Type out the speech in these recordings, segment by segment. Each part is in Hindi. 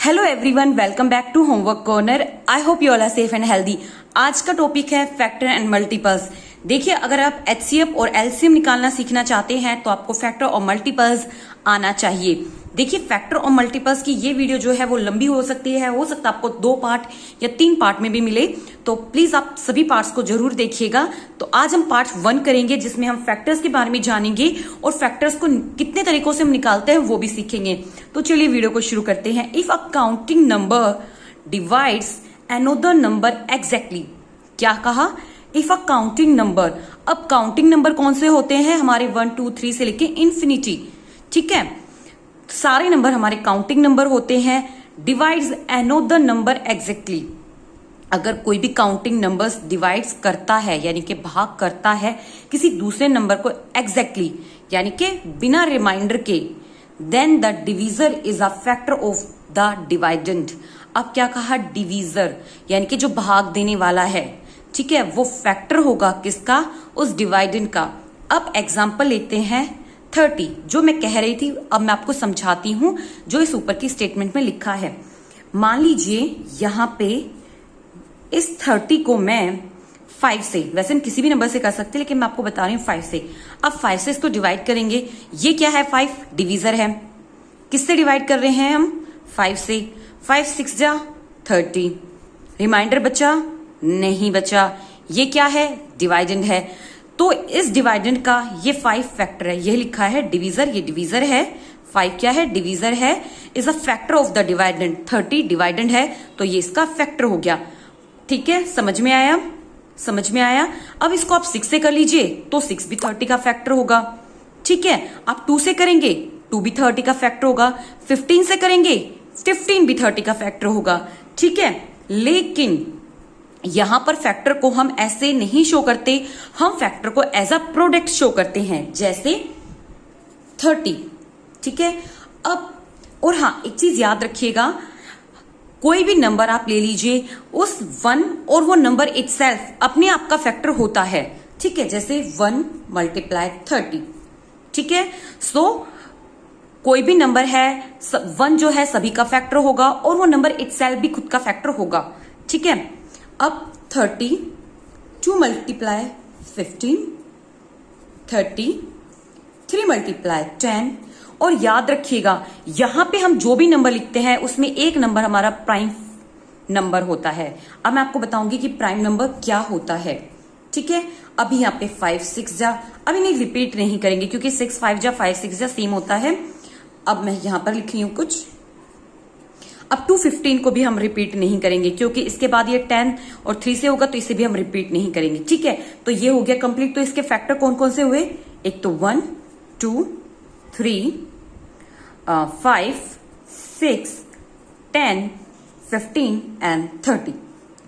Hello everyone, welcome back to homework corner. I hope you all are safe and healthy. आज का टॉपिक है फैक्टर एंड मल्टीपल्स। देखिए, अगर आप एचसीएफ और एलसीएम निकालना सीखना चाहते हैं तो आपको फैक्टर और मल्टीपल्स आना चाहिए। देखिए, फैक्टर और मल्टीपल्स की ये वीडियो जो है वो लंबी हो सकती है, हो सकता है आपको 2 पार्ट या 3 पार्ट में भी मिले, तो प्लीज आप सभी पार्ट्स को जरूर देखिएगा। तो आज हम पार्ट 1 करेंगे जिसमें हम फैक्टर्स के बारे में जानेंगे और फैक्टर्स को कितने तरीकों से हम निकालते हैं वो भी सीखेंगे। तो चलिए वीडियो को शुरू करते हैं। If a counting number divides another number exactly, क्या कहा? If a counting number. अब काउंटिंग नंबर कौन से होते हैं? हमारे 1 2 3 से लेके इन्फिनिटी, ठीक है, सारे नंबर हमारे काउंटिंग नंबर होते हैं। डिवाइड्स अनदर नंबर एग्जैक्टली, अगर कोई भी काउंटिंग नंबर्स डिवाइड्स करता है यानी कि भाग करता है किसी दूसरे नंबर को एग्जैक्टली यानी कि बिना रिमाइंडर के, then the divisor is a factor of the dividend. अब क्या कहा? डिवीजर यानी कि जो भाग देने वाला है, ठीक है, वो फैक्टर होगा किसका? उस डिवाइडेंड का। अब एग्जाम्पल लेते हैं 30, जो मैं कह रही थी अब मैं आपको समझाती हूं जो इस ऊपर की स्टेटमेंट में लिखा है। मान लीजिए यहां पे इस 30 को मैं 5 से, वैसे हम किसी भी नंबर से कर सकते हैं लेकिन मैं आपको बता रही हूं 5 से। अब 5 से इसको डिवाइड करेंगे। ये क्या है? 5 डिवीजर है। किससे डिवाइड कर रहे हैं हम? 5 से। 5 6 जा 30। रिमाइंडर बचा? नहीं बचा। ये क्या है? डिवाइडेंड है। तो इस डिवाइडेंड का ये 5 फैक्टर है। ये लिखा है डिवीजर, ये डिवीजर है। 5 क्या है? डिवीजर है। Is a factor of the dividend. 30 dividend है तो ये इसका फैक्टर हो गया। ठीक है, समझ में आया? समझ में आया। अब इसको आप 6 से कर लीजिए तो 6 भी 30 का फैक्टर होगा। ठीक है, आप 2 से करेंगे 2 भी 30 का फैक्टर होगा। 15 से करेंगे 15 भी 30 का फैक्टर होगा। ठीक है, लेकिन यहां पर फैक्टर को हम ऐसे नहीं शो करते, हम फैक्टर को एज अ प्रोडक्ट शो करते हैं, जैसे 30। ठीक है, अब और हाँ, एक चीज याद रखिएगा, कोई भी नंबर आप ले लीजिए, उस 1 और वो नंबर इटसेल्फ अपने आप का फैक्टर होता है। ठीक है, जैसे 1 मल्टीप्लाई 30। ठीक है, सो कोई भी नंबर है, 1 जो है सभी का फैक्टर होगा और वो नंबर इटसेल्फ भी खुद का फैक्टर होगा। ठीक है, अब 30 2 मल्टीप्लाई 15, 30 3 मल्टीप्लाई 10। और याद रखिएगा यहां पे हम जो भी नंबर लिखते हैं उसमें एक नंबर हमारा प्राइम नंबर होता है। अब मैं आपको बताऊंगी कि प्राइम नंबर क्या होता है। ठीक है, अभी यहाँ पे 5 6 जा, अभी नहीं रिपीट नहीं करेंगे क्योंकि 6 5 जा 5 6 जा सेम होता है। अब मैं यहां पर लिख रही हूं कुछ। अब 215 को भी हम रिपीट नहीं करेंगे क्योंकि इसके बाद ये 10 और 3 से होगा तो इसे भी हम रिपीट नहीं करेंगे। ठीक है, तो ये हो गया कंप्लीट। तो इसके फैक्टर कौन कौन से हुए? एक तो 1 2 3 5 6 10 15 एंड 30।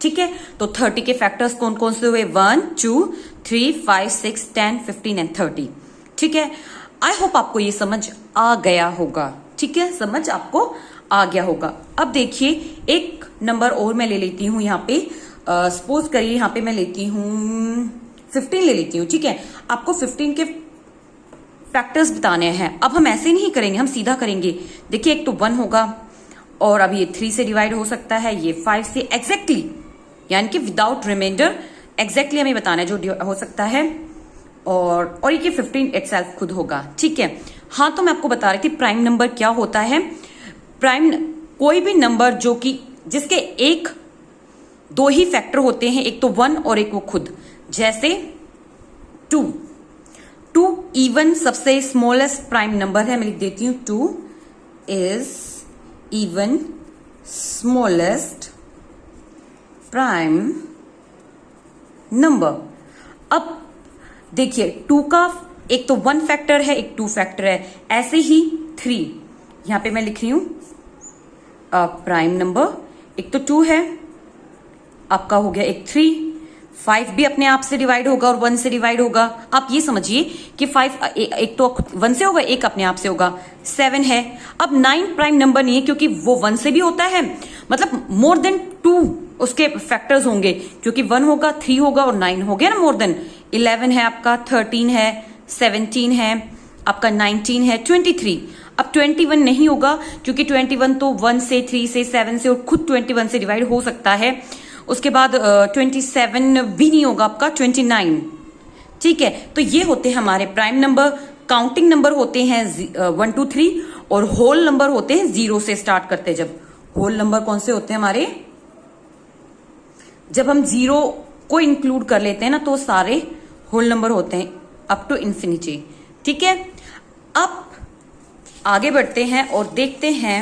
ठीक है, तो 30 के फैक्टर्स कौन कौन से हुए? 1 2 3 5 6 10 15 एंड 30। ठीक है, आई होप आपको ये समझ आ गया होगा। ठीक है, समझ आपको आ गया होगा। अब देखिए एक नंबर और मैं ले लेती हूं यहाँ पे। सपोज करिए यहाँ पे मैं लेती हूं 15 ले लेती हूँ। ठीक है, आपको 15 के फैक्टर्स बताने हैं। अब हम ऐसे नहीं करेंगे, हम सीधा करेंगे। देखिए, एक तो 1 होगा और अब ये 3 से डिवाइड हो सकता है, ये 5 से एग्जैक्टली यानी कि विदाउट रिमाइंडर एग्जैक्टली हमें बताना है जो हो सकता है। और ये 15 इटसेल्फ खुद होगा। ठीक है, हाँ, तो मैं आपको बता रही थी प्राइम नंबर क्या होता है। प्राइम कोई भी नंबर जो कि जिसके 1 2 ही फैक्टर होते हैं, एक तो 1 और एक वो खुद, जैसे 2 इवन सबसे स्मॉलेस्ट प्राइम नंबर है। मैं लिख देती हूं 2 is even smallest prime number. अब देखिए 2 का एक तो 1 फैक्टर है, एक 2 फैक्टर है। ऐसे ही 3, यहां पे मैं लिख रही हूं प्राइम नंबर, एक तो 2 है आपका, हो गया एक 3। 5 भी अपने आप से डिवाइड होगा और 1 से डिवाइड होगा। आप ये समझिए कि 5 एक तो 1 से होगा, एक अपने आप से होगा। 7 है। अब 9 प्राइम नंबर नहीं है क्योंकि वो 1 से भी होता है, मतलब मोर देन 2 उसके फैक्टर्स होंगे क्योंकि 1 होगा 3 होगा और 9 हो गया ना, मोर देन। 11 है आपका, 13 है, 17 है आपका, 19 है, 23। अब 21 नहीं होगा क्योंकि 21 तो 1 से 3 से 7 से और खुद 21 से डिवाइड हो सकता है। उसके बाद 27 भी नहीं होगा आपका, 29। ठीक है, तो ये होते हैं हमारे प्राइम नंबर। काउंटिंग नंबर होते हैं 1 2 3 और होल नंबर होते हैं 0 से स्टार्ट करते हैं। जब होल नंबर कौन से होते हैं हमारे, जब हम 0 को इंक्लूड कर लेते हैं ना तो सारे होल नंबर होते हैं अप टू इन्फिनिटी। ठीक है, अब आगे बढ़ते हैं और देखते हैं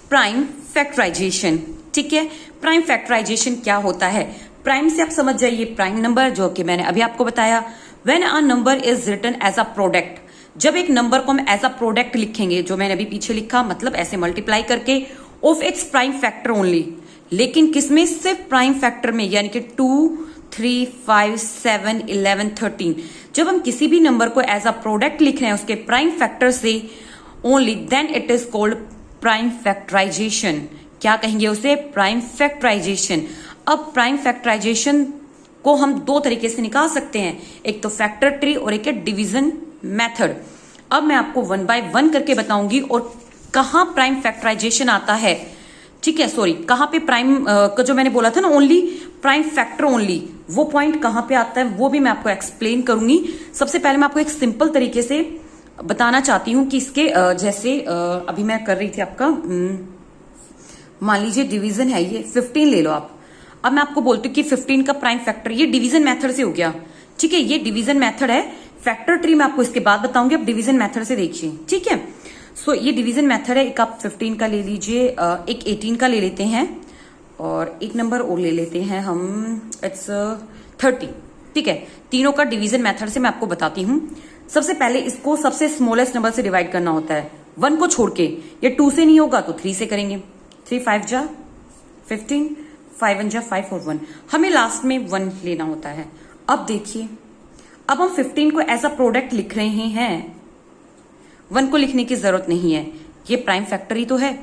प्राइम फैक्टराइजेशन। ठीक है, प्राइम फैक्टराइजेशन क्या होता है। प्राइम से आप समझ जाइए प्राइम नंबर, जो कि मैंने अभी आपको बताया। When a number is written as a product, जब एक नंबर को हम एज अ प्रोडक्ट लिखेंगे, जो मैंने अभी पीछे लिखा, मतलब ऐसे मल्टीप्लाई करके of its prime factor only, लेकिन किसमें, सिर्फ प्राइम फैक्टर में, यानी कि 2 3 5 7 11 13। जब हम किसी भी नंबर को एज अ प्रोडक्ट लिख रहे हैं उसके प्राइम फैक्टर से only, then it is called prime factorisation. क्या कहेंगे उसे, प्राइम फैक्टराइजेशन। अब प्राइम फैक्टराइजेशन को हम दो तरीके से निकाल सकते हैं, एक तो फैक्टर ट्री और एक है डिवीजन मेथड। अब मैं आपको 1 बाय 1 करके बताऊंगी और कहां प्राइम फैक्टराइजेशन आता है। ठीक है, सॉरी, कहां पे प्राइम का जो मैंने बोला था ना ओनली प्राइम फैक्टर ओनली, वो पॉइंट कहां पे आता है वो भी मैं आपको एक्सप्लेन करूंगी। सबसे पहले मैं आपको एक सिंपल तरीके से बताना चाहती हूं कि इसके जैसे अभी मैं कर रही थी आपका, मान लीजिए डिवीजन है ये 15 ले लो आप। अब मैं आपको बोलती हूँ कि 15 का प्राइम फैक्टर, ये डिवीजन मेथड से हो गया। ठीक है, ये डिवीजन मेथड है। फैक्टर ट्री मैं आपको इसके बाद बताऊंगी, अब डिवीजन मेथड से देखिए। ठीक है, सो ये डिवीजन मेथड है। एक आप 15 का ले लीजिए, एक 18 का ले लेते हैं और एक नंबर और ले लेते हैं हम, इट्स 30। ठीक है, तीनों का डिवीजन मेथड से मैं आपको बताती हूँ। सबसे पहले इसको सबसे स्मॉलेस्ट नंबर से डिवाइड करना होता है, 1 को छोड़ के। ये 2 से नहीं होगा तो 3 से करेंगे। 3 5 जा 15, 5 1 जा 5 और 1, हमें लास्ट में 1 लेना होता है। अब देखिए, अब हम 15 को एज अ प्रोडक्ट लिख रहे हैं, 1 को लिखने की जरूरत नहीं है, ये प्राइम फैक्टर ही तो है।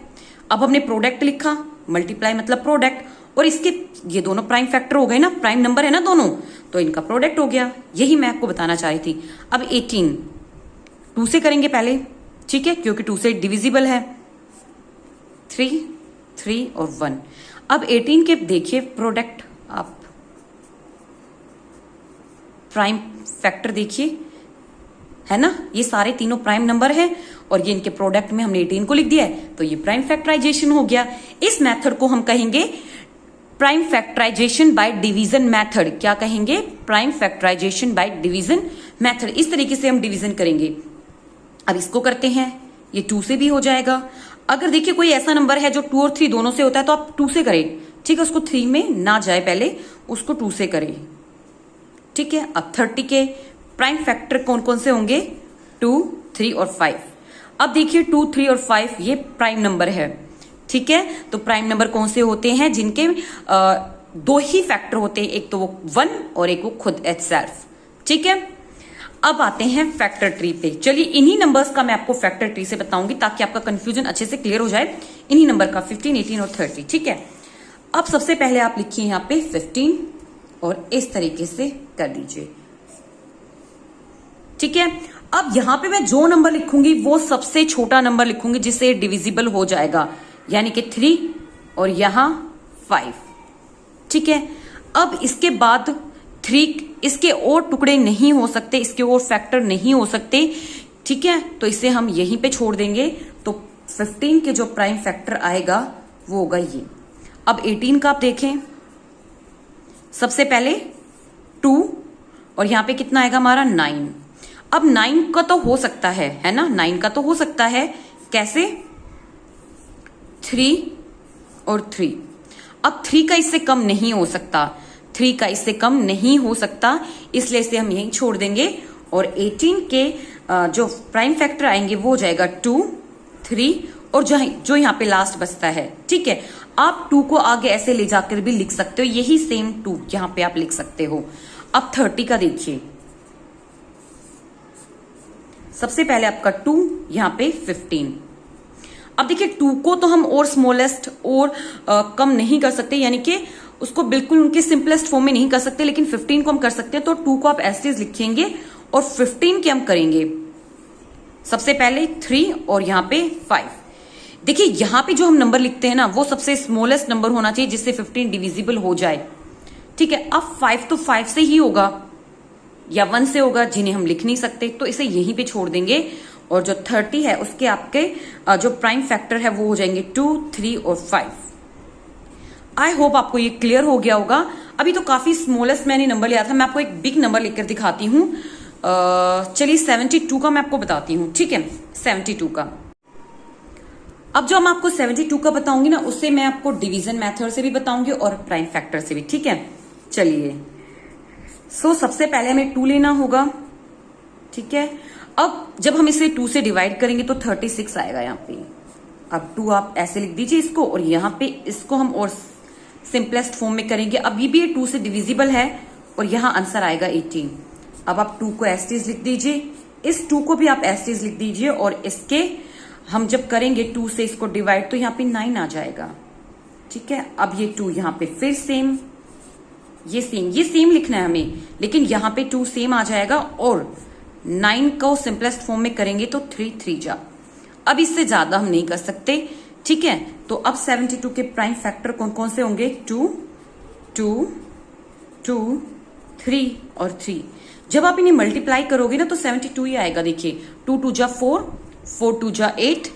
अब हमने प्रोडक्ट लिखा, मल्टीप्लाई मतलब प्रोडक्ट, और इसके ये दोनों प्राइम फैक्टर हो गए ना, प्राइम नंबर है ना दोनों, तो इनका प्रोडक्ट हो गया। यही मैं आपको बताना चाह रही थी। अब 18 2 से करेंगे पहले, ठीक है, क्योंकि 2 से डिविजिबल है। 3 3 और 1। अब 18 के देखिए प्रोडक्ट, आप प्राइम फैक्टर देखिए, है ना, ये सारे तीनों प्राइम नंबर हैं और ये इनके प्रोडक्ट में हमने 18 को लिख दिया है, तो ये प्राइम फैक्टराइजेशन हो गया। इस मेथड को हम कहेंगे prime factorisation by division method. क्या कहेंगे, prime factorisation by division method. इस तरीके से हम डिवीजन करेंगे। अब इसको करते हैं, ये 2 से भी हो जाएगा। अगर देखिए कोई ऐसा नंबर है जो 2 और 3 दोनों से होता है तो आप 2 से करें। ठीक है, उसको 3 में ना जाए, पहले उसको 2 से करें। ठीक है, अब 30 के प्राइम फैक्टर कौन कौन से होंगे, 2 3 और 5। अब देखिए 2 3 और 5 ये प्राइम नंबर है। ठीक है, तो प्राइम नंबर कौन से होते हैं, जिनके 2 ही फैक्टर होते हैं, एक तो वो 1 और एक वो खुद itself। ठीक है, अब आते हैं फैक्टर ट्री पे। चलिए इन्हीं नंबर्स का मैं आपको फैक्टर ट्री से बताऊंगी ताकि आपका कंफ्यूजन अच्छे से क्लियर हो जाए। इन्हीं नंबर का 15 18 और 30। ठीक है, अब सबसे पहले आप लिखिए यहाँ पे 15 और इस तरीके से कर दीजिए। ठीक है, अब यहां पे मैं जो नंबर लिखूंगी वो सबसे छोटा नंबर लिखूंगी जिससे डिविजिबल हो जाएगा, यानी कि 3 और यहां 5। ठीक है, अब इसके बाद 3, इसके और टुकड़े नहीं हो सकते, इसके और फैक्टर नहीं हो सकते। ठीक है, तो इसे हम यहीं पे छोड़ देंगे। तो 15 के जो प्राइम फैक्टर आएगा वो होगा ये। अब 18 का आप देखें, सबसे पहले 2 और यहां पे कितना आएगा हमारा 9। अब 9 का तो हो सकता है ना, 9 का तो हो सकता है। कैसे, 3 और 3। अब 3 का इससे कम नहीं हो सकता, 3 का इससे कम नहीं हो सकता, इसलिए इसे हम यहीं छोड़ देंगे। और 18 के जो प्राइम फैक्टर आएंगे वो हो जाएगा 2 3 और जो यहाँ पे लास्ट बचता है। ठीक है, आप 2 को आगे ऐसे ले जाकर भी लिख सकते हो, यही सेम 2 यहाँ पे आप लिख सकते हो। अब 30 का देखिए, सबसे पहले आपका 2, यहां पे 15। अब देखिए 2 को तो हम और स्मॉलेस्ट और कम नहीं कर सकते, यानी कि उसको बिल्कुल उनके सिंपलेस्ट फॉर्म में नहीं कर सकते, लेकिन 15 को हम कर सकते हैं। तो 2 को आप ऐसे लिखेंगे और 15 के हम करेंगे सबसे पहले 3 और यहाँ पे 5। देखिए यहाँ पे जो हम नंबर लिखते हैं ना वो सबसे स्मॉलेस्ट नंबर होना चाहिए जिससे 15 डिविजिबल हो जाए। ठीक है, अब 5 तो 5 से ही होगा या 1 से होगा, जिन्हें हम लिख नहीं सकते, तो इसे यहीं पे छोड़ देंगे। और जो 30 है उसके आपके जो प्राइम फैक्टर है वो हो जाएंगे 2, 3 और 5। आई होप आपको ये क्लियर हो गया होगा। अभी तो काफी स्मॉलेस्ट मैंने नंबर लिया था, मैं आपको एक बिग नंबर लेकर दिखाती हूँ। चलिए 72 का मैं आपको बताती हूँ। ठीक है, 72 का। अब जो मैं आपको 72 का बताऊंगी ना उससे मैं आपको डिवीजन मेथड से भी बताऊंगी और प्राइम फैक्टर से भी। ठीक है, चलिए। सबसे पहले हमें 2 लेना होगा। ठीक है, अब जब हम इसे 2 से डिवाइड करेंगे तो 36 आएगा यहाँ पे। अब 2 आप ऐसे लिख दीजिए इसको, और यहाँ पे इसको हम और सिंपलेस्ट फॉर्म में करेंगे। अब ये 2 से डिविजिबल है और यहाँ आंसर आएगा 18। अब आप 2 को एस्टीज लिख दीजिए, इस 2 को भी आप एस्टीज लिख दीजिए, और इसके हम जब करेंगे 2 से इसको डिवाइड तो यहाँ पे 9 आ जाएगा। ठीक है, अब ये 2 यहाँ पे फिर सेम, ये सेम लिखना है हमें, लेकिन यहाँ पे 2 सेम आ जाएगा, और 9 को सिंपलेस्ट फॉर्म में करेंगे तो 3 3 जा। अब इससे ज्यादा हम नहीं कर सकते। ठीक है, तो अब 72 के प्राइम फैक्टर कौन कौन से होंगे? 2, 2, 2, 3 और 3। जब आप इन्हें मल्टीप्लाई करोगे ना तो 72 ही आएगा। देखिए 2 2 जा 4, 4 2 जा 8,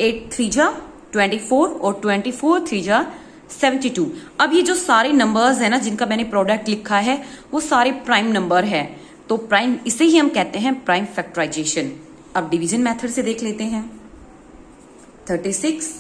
8 3 जा 24 और 24 3 जा 72। अब ये जो सारे नंबर्स है ना जिनका मैंने प्रोडक्ट लिखा है वो सारे प्राइम नंबर है, तो प्राइम, इसे ही हम कहते हैं प्राइम फैक्टराइजेशन। अब डिवीजन मेथड से देख लेते हैं। 36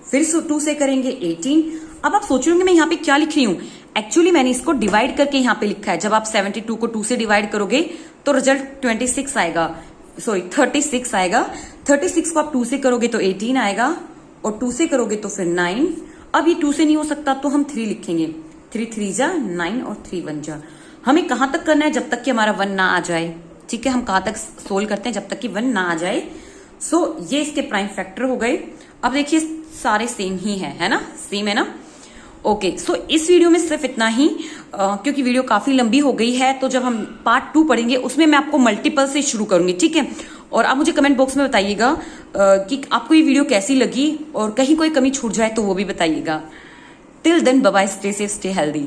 फिर 2 से करेंगे 18। अब आप सोच रहे होंगे मैं यहाँ पे क्या लिख रही हूँ, एक्चुअली मैंने इसको डिवाइड करके यहाँ पे लिखा है। जब आप 72 को 2 से डिवाइड करोगे तो रिजल्ट 36 आएगा, सॉरी 36 आएगा। 36 को आप 2 से करोगे तो 18 आएगा, और 2 से करोगे तो फिर 9। अब ये 2 से नहीं हो सकता तो हम 3 लिखेंगे। 3 3 जा 9 और 3 1 जा। हमें कहां तक करना है? जब तक कि हमारा 1 ना आ जाए। ठीक है, हम कहां तक सोल्व करते हैं? जब तक कि 1 ना आ जाए। ये इसके प्राइम फैक्टर हो गए। अब देखिए सारे सेम ही है ना, सेम है ना। ओके, इस वीडियो में सिर्फ इतना ही, क्योंकि वीडियो काफी लंबी हो गई है, तो जब हम पार्ट 2 पढ़ेंगे उसमें मैं आपको मल्टीपल से शुरू करूंगी। ठीक है, और आप मुझे कमेंट बॉक्स में बताइएगा कि आपको ये वीडियो कैसी लगी, और कहीं कोई कमी छूट जाए तो वो भी बताइएगा। Till then bye bye, stay safe, stay healthy.